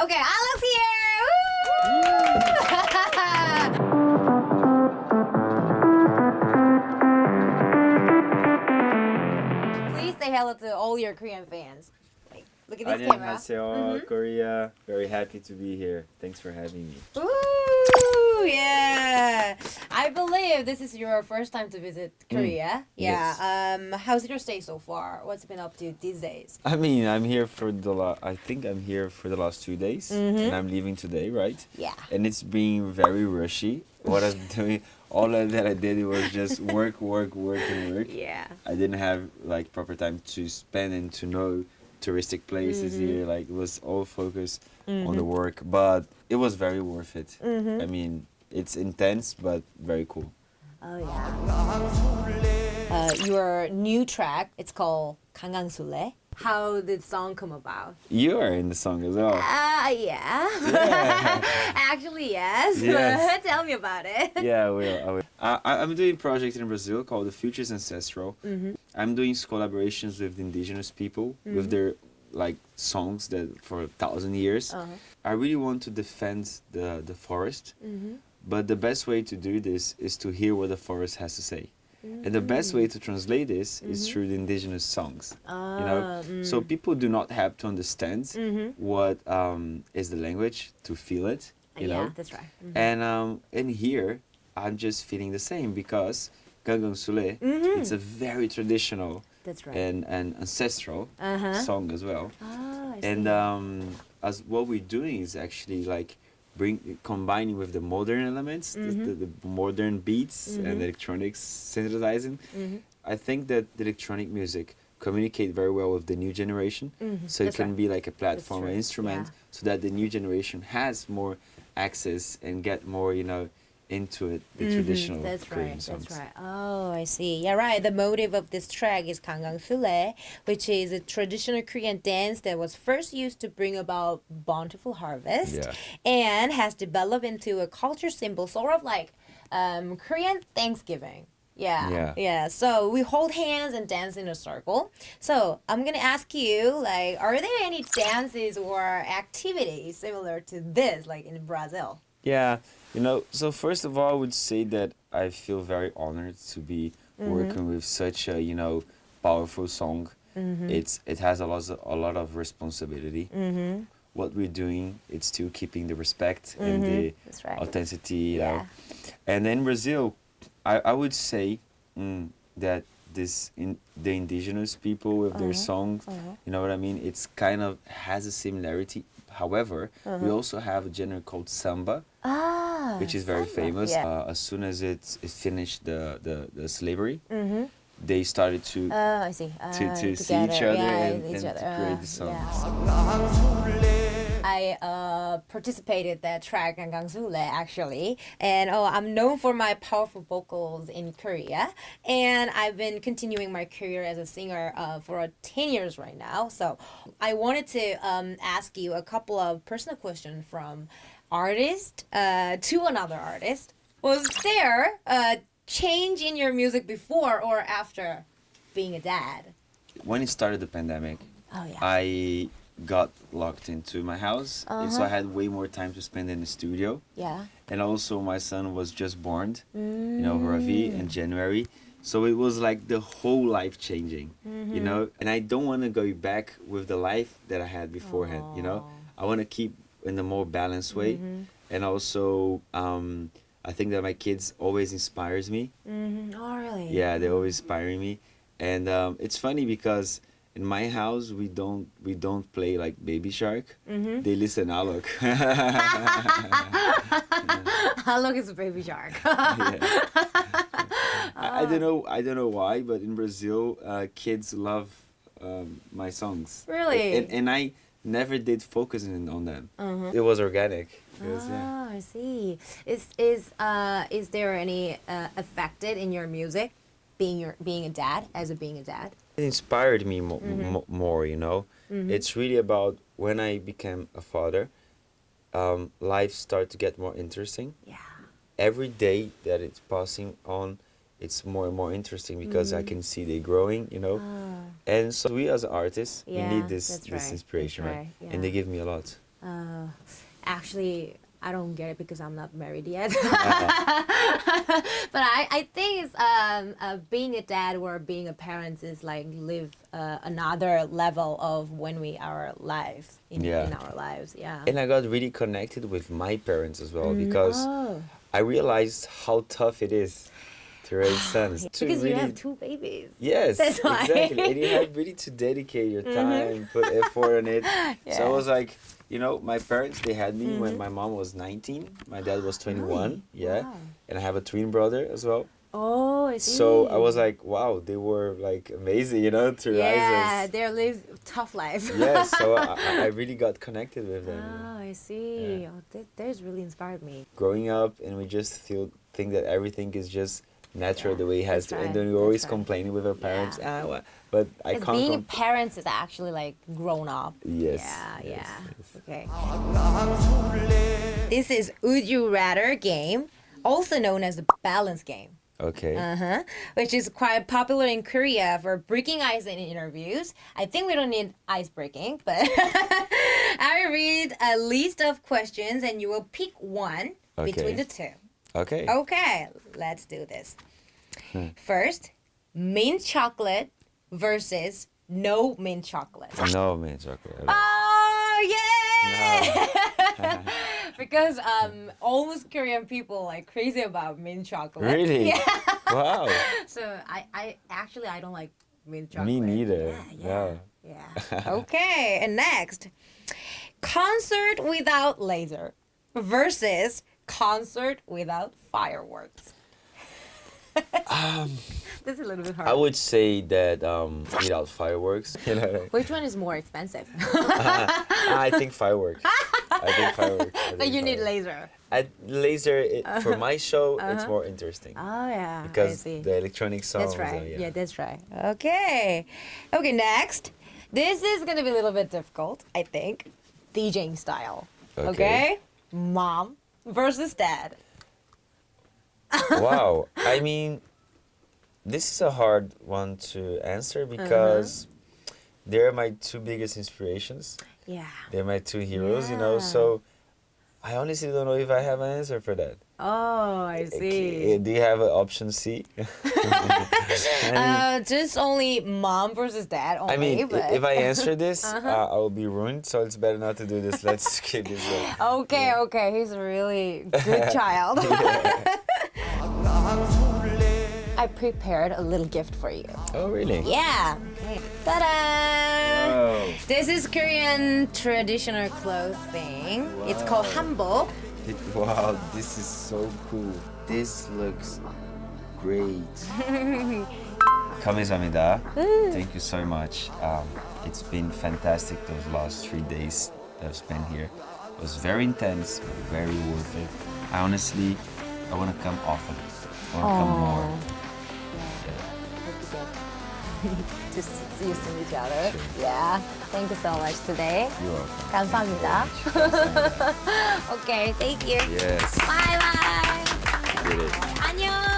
Okay, Alok's here! Woo! Please say hello to all your Korean fans. Like, look at this camera. 안녕하세요, Korea. Very happy to be here. Thanks for having me. Ooh, yeah. I believe this is your first time to visit Korea. Yeah. Yes. How's your stay so far? What's been up to these days? I mean, I'm here for I think I'm here for the last 2 days, and I'm leaving today, right? Yeah. And it's been very rushy. What I'm doing, all that I did was just work, and work. Yeah. I didn't have like proper time to spend and to know touristic places here. Like it was all focused on the work, but it was very worth it. I mean, it's intense, but very cool. Oh yeah. Your new track, it's called 강강술래. How did the song come about? You are in the song as well. Yeah. Yeah. Actually, yes. Yes. Tell me about it. Yeah, I will. I'm doing a project in Brazil called The Future's Ancestral. I'm doing collaborations with the indigenous people with their like songs that for 1,000 years. I really want to defend the forest, but the best way to do this is to hear what the forest has to say. And the best way to translate this is through the indigenous songs. You know, so people do not have to understand what is the language to feel it. You know, that's right. And here I'm just feeling the same because 강강술래 it's a very traditional That's right. and ancestral song as well. Oh, I see. And as what we're doing is actually like combining with the modern elements, the modern beats and electronics synthesizing. I think that the electronic music communicate very well with the new generation, so That's it can right. be like a platform, true. an instrument, Yeah. so that the new generation has more access and get more, you know, into it, the traditional That's Korean right. songs. That's right. Oh, I see. Yeah, right. The motive of this track is 강강술래, which is a traditional Korean dance that was first used to bring about bountiful harvest, Yeah. and has developed into a culture symbol, sort of like Korean Thanksgiving. Yeah. So we hold hands and dance in a circle. So I'm gonna ask you, like, are there any dances or activities similar to this, like in Brazil? Yeah, you know, so first of all, I would say that I feel very honored to be working with such a, you know, powerful song. It has a lot of responsibility. What we're doing, it's still keeping the respect and the That's right. authenticity. You Yeah. know. And in Brazil, I would say that the indigenous people with their songs, you know what I mean? It's kind of has a similarity. However, we also have a genre called samba, which is very famous. Yeah. As soon as it finished the slavery, they started to I see. to see each other and each to other. create the song. I participated that track 강강술래 actually, and I'm known for my powerful vocals in Korea, and I've been continuing my career as a singer for 10 years right now. So I wanted to ask you a couple of personal questions from artist to another artist. Was there a change in your music before or after being a dad? When it started the pandemic, Oh yeah. I got locked into my house, and so I had way more time to spend in the studio. Yeah. And also my son was just born, you know, Ravi, in January. So it was like the whole life changing, you know. And I don't want to go back with the life that I had beforehand, you know. I want to keep in a more balanced way. And also, I think that my kids always inspires me. Oh really? Yeah, they're always inspiring me. And it's funny because in my house we don't play like Baby Shark. They listen Alok. Alok is a baby shark. I don't know why, but in Brazil, kids love my songs. Really? And I never did focus on them. It was organic. I see. Is there any affected in your music being a dad? It inspired me more, you know. It's really about when I became a father, life started to get more interesting. Yeah. Every day that it's passing on, it's more and more interesting because I can see they growing, you know. And so we as artists, we need this that's right. inspiration, That's right? right, And they give me a lot. Actually, I don't get it because I'm not married yet. But I think it's being a dad or being a parent is like live another level of when we our lives in our lives. Yeah. And I got really connected with my parents as well because I realized how tough it is to raise sons. To Because you really, have two babies. yes, That's why. exactly. And you have really to dedicate your time, put effort on it. So I was like, you know, my parents, they had me when my mom was 19, my dad was 21, yeah. Wow. And I have a twin brother as well. Oh, I see. So I was like, wow, they were like amazing, you know, to raise yeah, us. they live tough life. Yeah, so I really got connected with them. Oh, I see. Oh, that really inspired me. Growing up, and we just think that everything is just natural the way it has that's to, right, and then we're that's always right. complaining with our parents. Yeah. But I Because can't. being a parent is actually like grown up. Yes. Yeah, yes, yeah. yes. Okay. This is Would You Rather game, also known as the balance game. Okay. Which is quite popular in Korea for breaking ice in interviews. I think we don't need ice breaking, but I will read a list of questions and you will pick one between the two. Okay. Okay, let's do this. First, mint chocolate versus no mint chocolate. No mint chocolate. Oh, yeah! Because almost Korean people like crazy about mint chocolate. Really? Yeah. Wow. So I actually I don't like mint chocolate. Me neither. Yeah. Okay, and next, concert without laser versus concert without fireworks. This is a little bit hard. I would say that without fireworks. You know, Which one is more expensive? I think fireworks. But you need laser. Laser for my show. It's more interesting Oh yeah, I because see. the electronic songs. That's right. Yeah. Yeah, that's right. Okay. Okay, next. This is going to be a little bit difficult, I think. DJing style. Okay? Mom versus dad. Wow. I mean, this is a hard one to answer because they're my two biggest inspirations. Yeah. They're my two heroes, you know. Yeah. So I honestly don't know if I have an answer for that. Oh, I see. Do you have an option C? Just only mom versus dad only. I mean, but... if I answer this, I will be ruined. So it's better not to do this. Let's skip this one. Okay, okay. He's a really good child. I prepared a little gift for you. Oh, really? Yeah. Okay. Ta-da! Wow. This is Korean traditional clothing. It's called hanbok. Wow, this is so cool. This looks great. 감사합니다. Thank you so much. It's been fantastic those last 3 days that I've spent here. It was very intense, but very worth it. I want to come often. I want to come more. Just used to each other. Yeah. Thank you so much today. You're welcome. 감사합니다. Okay, thank you. Yes. Bye bye. You did it. 안녕.